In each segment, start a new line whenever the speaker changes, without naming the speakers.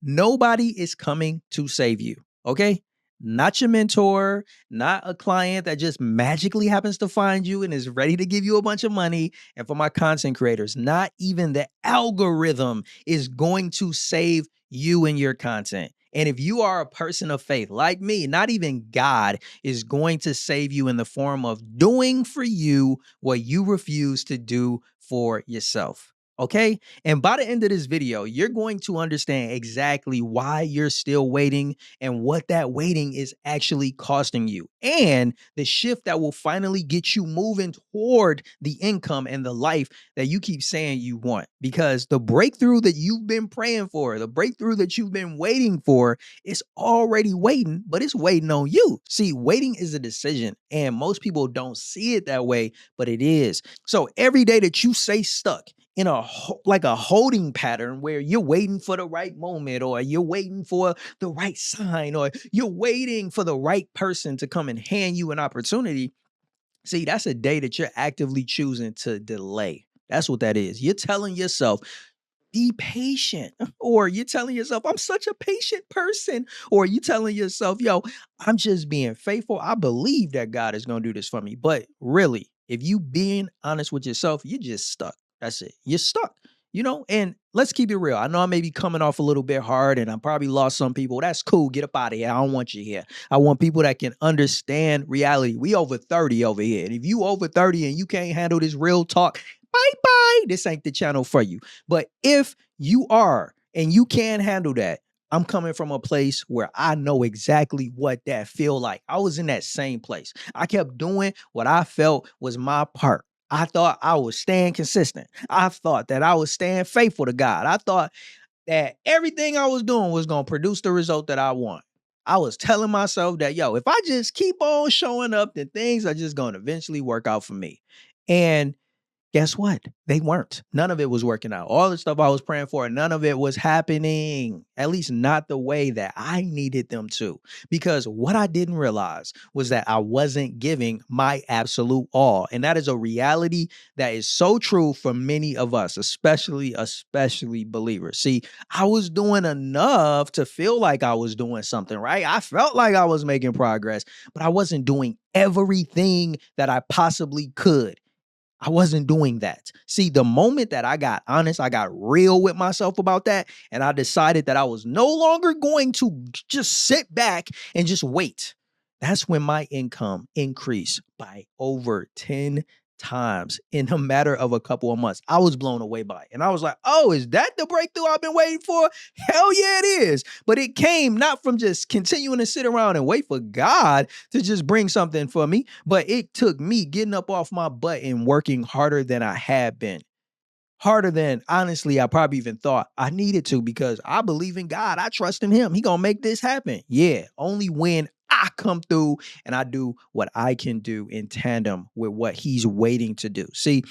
Nobody is coming to save you. Okay. Not your mentor, not a client that just magically happens to find you and is ready to give you a bunch of money. And for my content creators, not even the algorithm is going to save you and your content. And if you are a person of faith like me, not even God is going to save you in the form of doing for you what you refuse to do for yourself. Okay. And by the end of this video, you're going to understand exactly why you're still waiting and what that waiting is actually costing you, and the shift that will finally get you moving toward the income and the life that you keep saying you want. Because the breakthrough that you've been praying for, the breakthrough that you've been waiting for, is already waiting, but it's waiting on you. See, waiting is a decision, and most people don't see it that way, but it is. So every day that you stay stuck in like a holding pattern where you're waiting for the right moment, or you're waiting for the right sign, or you're waiting for the right person to come and hand you an opportunity. See, that's a day that you're actively choosing to delay. That's what that is. You're telling yourself, be patient. Or you're telling yourself, I'm such a patient person. Or you telling yourself, yo, I'm just being faithful. I believe that God is going to do this for me. But really, if you being honest with yourself, you're just stuck. That's it. You're stuck. And let's keep it real. I know I may be coming off a little bit hard and I probably lost some people. That's cool. Get up out of here. I don't want you here. I want people that can understand reality. We over 30 over here. And if you over 30 and you can't handle this real talk, bye-bye. This ain't the channel for you. But if you are and you can handle that, I'm coming from a place where I know exactly what that feel like. I was in that same place. I kept doing what I felt was my part. I thought I was staying consistent. I thought that I was staying faithful to God. I thought that everything I was doing was going to produce the result that I want. I was telling myself that, yo, if I just keep on showing up, then things are just going to eventually work out for me. And guess what? They weren't. None of it was working out. All the stuff I was praying for, none of it was happening, at least not the way that I needed them to. Because what I didn't realize was that I wasn't giving my absolute all. And that is a reality that is so true for many of us, especially believers. See, I was doing enough to feel like I was doing something, right? I felt like I was making progress, but I wasn't doing everything that I possibly could. I wasn't doing that. See, the moment that I got honest, I got real with myself about that, and I decided that I was no longer going to just sit back and just wait. That's when my income increased by over 10 times in a matter of a couple of months. I was blown away by it. And I was like, oh, is that the breakthrough I've been waiting for? Hell yeah, it is. But it came not from just continuing to sit around and wait for God to just bring something for me, but it took me getting up off my butt and working harder than I had been. Harder than, honestly, I probably even thought I needed to, because I believe in God. I trust in him. He gonna make this happen. Yeah, only when I come through and I do what I can do in tandem with what he's waiting to do. See,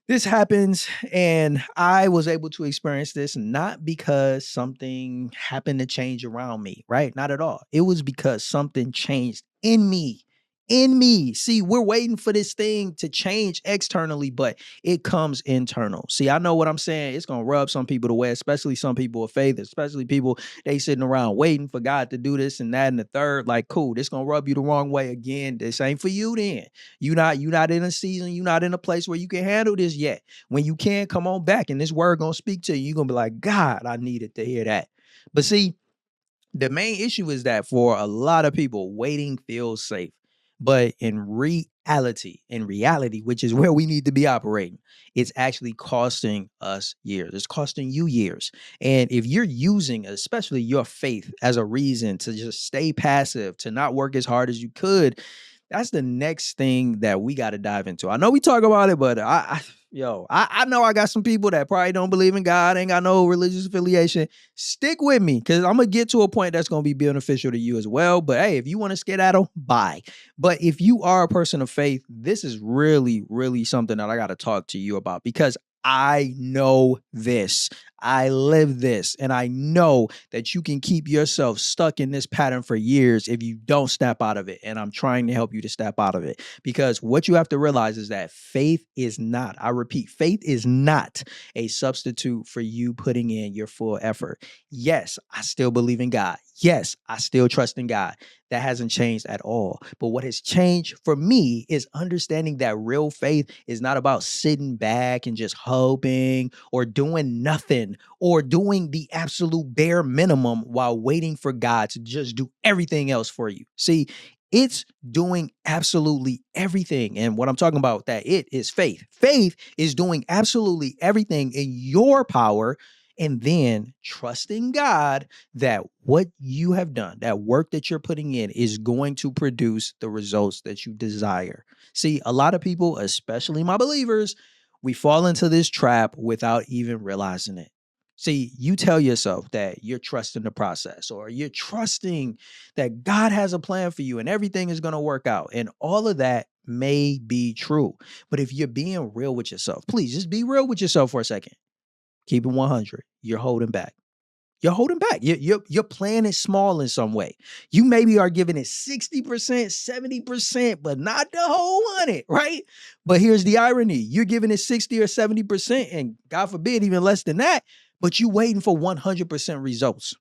this happens, and I was able to experience this not because something happened to change around me, right? Not at all. It was because something changed in me. In me. See, we're waiting for this thing to change externally, but it comes internal. See, I know what I'm saying. It's going to rub some people the way, especially some people of faith, especially people, they sitting around waiting for God to do this and that and the third. Like, cool, this going to rub you the wrong way again. This ain't for you then. You're not in a season, you're not in a place where you can handle this yet. When you can, come on back, and this word going to speak to you. You're going to be like, God, I needed to hear that. But see, the main issue is that for a lot of people, waiting feels safe. But in reality, which is where we need to be operating, it's actually costing us years. It's costing you years. And if you're using, especially your faith, as a reason to just stay passive, to not work as hard as you could, that's the next thing that we got to dive into. I know we talk about it, but I know I got some people that probably don't believe in God, ain't got no religious affiliation. Stick with me, because I'm going to get to a point that's going to be beneficial to you as well. But hey, if you want to skedaddle, bye. But if you are a person of faith, this is really, really something that I got to talk to you about, because I know this. I live this, and I know that you can keep yourself stuck in this pattern for years if you don't snap out of it. And I'm trying to help you to snap out of it, because what you have to realize is that faith is not, I repeat, faith is not a substitute for you putting in your full effort. Yes, I still believe in God. Yes, I still trust in God. That hasn't changed at all. But what has changed for me is understanding that real faith is not about sitting back and just hoping or doing nothing or doing the absolute bare minimum while waiting for God to just do everything else for you. See, it's doing absolutely everything. And what I'm talking about, that it is faith. Faith is doing absolutely everything in your power, and then trusting God that what you have done, that work that you're putting in, is going to produce the results that you desire. See, a lot of people, especially my believers, we fall into this trap without even realizing it. See, you tell yourself that you're trusting the process, or you're trusting that God has a plan for you and everything is going to work out. And all of that may be true. But if you're being real with yourself, please just be real with yourself for a second. Keep it 100. You're holding back. You're holding back. Your plan is small in some way. You maybe are giving it 60%, 70%, but not the whole 100, right? But here's the irony. You're giving it 60 or 70%, and God forbid, even less than that, but you waiting for 100% results.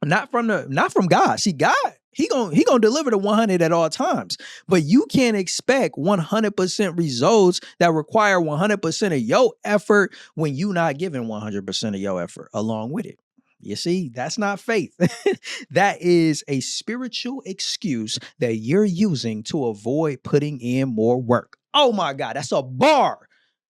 Not from God. See, God, he gonna deliver the 100 at all times. But you can't expect 100% results that require 100% of your effort when you not giving 100% of your effort along with it. You see, that's not faith. That is a spiritual excuse that you're using to avoid putting in more work. Oh my God, that's a bar.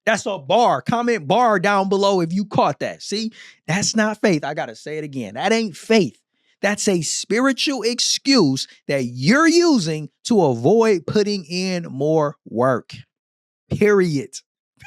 That's a bar. Comment bar down below if you caught that. See, that's not faith. I got to say it again. That ain't faith. That's a spiritual excuse that you're using to avoid putting in more work. Period.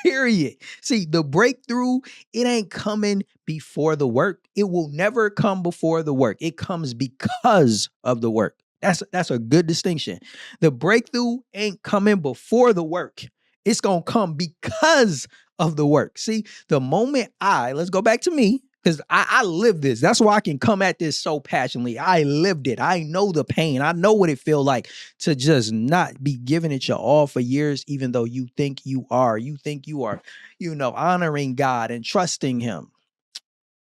Period. See, the breakthrough, it ain't coming before the work. It will never come before the work. It comes because of the work. That's a good distinction. The breakthrough ain't coming before the work. It's going to come because of the work. See, the moment let's go back to me, because I live this. That's why I can come at this so passionately. I lived it. I know the pain. I know what it feels like to just not be giving it your all for years, even though you think you are. You think you are, honoring God and trusting him.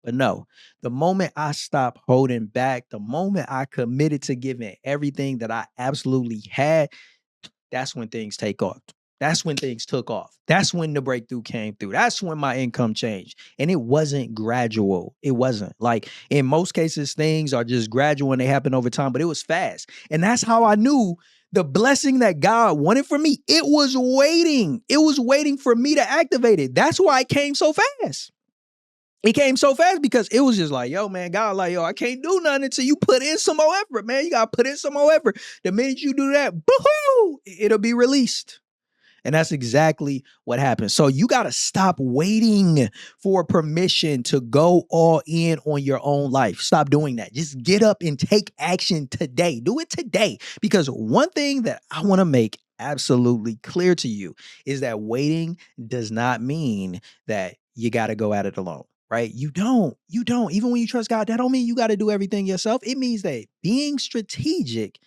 But no, the moment I stopped holding back, the moment I committed to giving everything that I absolutely had, that's when things take off. That's when things took off. That's when the breakthrough came through. That's when my income changed. And it wasn't gradual. It wasn't. Like, in most cases, things are just gradual and they happen over time, but it was fast. And that's how I knew the blessing that God wanted for me. It was waiting. It was waiting for me to activate it. That's why it came so fast. It came so fast because it was just like, yo, man, God, like, yo, I can't do nothing until you put in some more effort, man. You got to put in some more effort. The minute you do that, boo-hoo, it'll be released. And that's exactly what happens. So you got to stop waiting for permission to go all in on your own life. Stop doing that. Just get up and take action today. Do it today. Because one thing that I want to make absolutely clear to you is that waiting does not mean that you got to go at it alone. Right? You don't. Even when you trust God, that don't mean you got to do everything yourself. It means that being strategic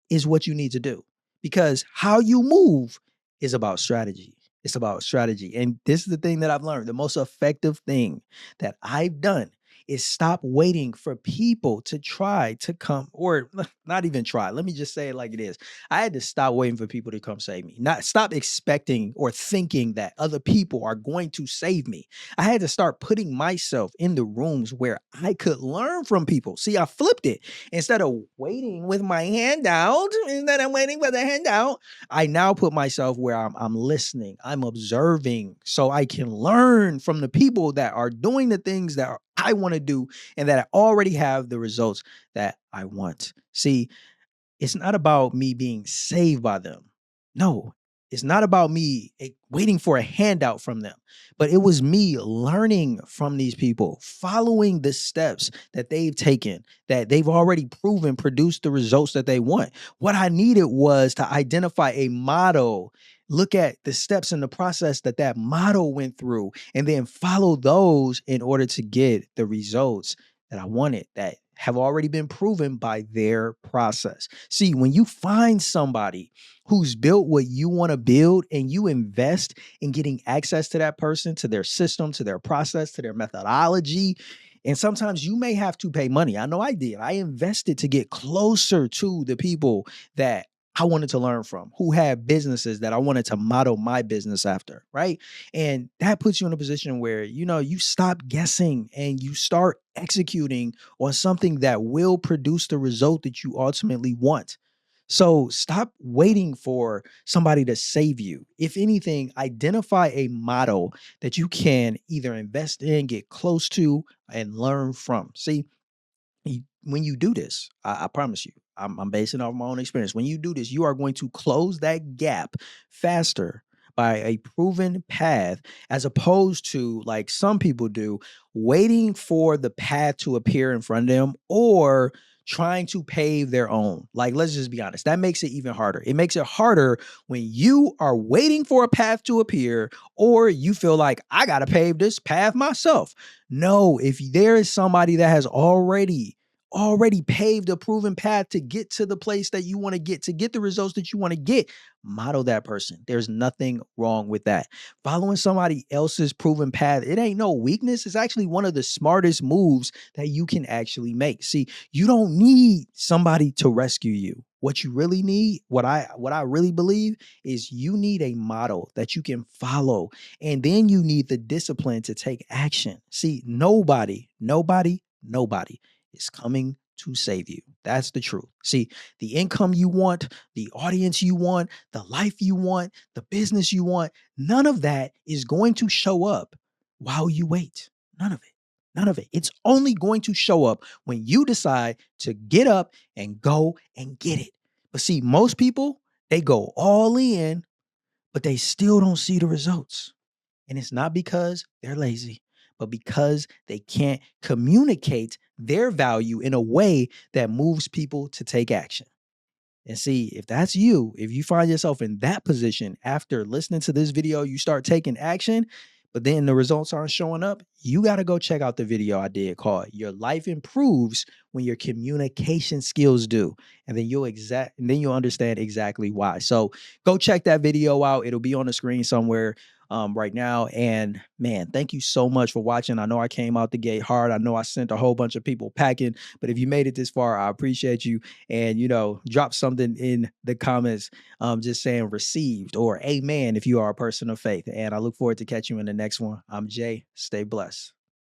is what you need to do, because how you move is about strategy. It's about strategy. And this is the thing that I've learned. The most effective thing that I've done is stop waiting for people to try to come, or not even try. Let me just say it like it is. I had to stop waiting for people to come save me. Not stop expecting or thinking that other people are going to save me. I had to start putting myself in the rooms where I could learn from people. See, I flipped it. Instead of waiting with my hand out, instead of waiting for the handout, I now put myself where I'm listening, I'm observing, so I can learn from the people that are doing the things that I want to do and that I already have the results that I want. See, it's not about me being saved by them. No, it's not about me waiting for a handout from them, but it was me learning from these people, following the steps that they've taken, that they've already proven produce the results that they want. What I needed was to identify a model look at the steps in the process that that model went through and then follow those in order to get the results that I wanted that have already been proven by their process. See, when you find somebody who's built what you want to build and you invest in getting access to that person, to their system, to their process, to their methodology, and sometimes you may have to pay money. I know I did. I invested to get closer to the people that I wanted to learn from, who had businesses that I wanted to model my business after, right? And that puts you in a position where, you stop guessing and you start executing on something that will produce the result that you ultimately want. So stop waiting for somebody to save you. If anything, identify a model that you can either invest in, get close to, and learn from. See, when you do this, I promise you, I'm basing it off my own experience. When you do this, you are going to close that gap faster by a proven path, as opposed to like some people do, waiting for the path to appear in front of them or trying to pave their own. Like, let's just be honest, that makes it even harder. It makes it harder when you are waiting for a path to appear or you feel like I got to pave this path myself. No, if there is somebody that has already paved a proven path to get to the place that you want to get the results that you want to get, model that person. There's nothing wrong with that. Following somebody else's proven path, it ain't no weakness. It's actually one of the smartest moves that you can actually make. See, you don't need somebody to rescue you. What you really need, what I really believe is you need a model that you can follow, and then you need the discipline to take action. See, nobody is coming to save you. That's the truth. See, the income you want, the audience you want, the life you want, the business you want, none of that is going to show up while you wait. None of it. None of it. It's only going to show up when you decide to get up and go and get it. But see, most people, they go all in, but they still don't see the results. And it's not because they're lazy, but because they can't communicate their value in a way that moves people to take action. And see, if that's you, if you find yourself in that position after listening to this video, you start taking action, but then the results aren't showing up, you got to go check out the video I did called Your Life Improves When Your Communication Skills Do. And then you'll understand exactly why. So go check that video out. It'll be on the screen somewhere right now. And man, thank you so much for watching. I know I came out the gate hard. I know I sent a whole bunch of people packing, but if you made it this far, I appreciate you. And drop something in the comments, just saying received or amen if you are a person of faith. And I look forward to catching you in the next one. I'm Jay. Stay blessed.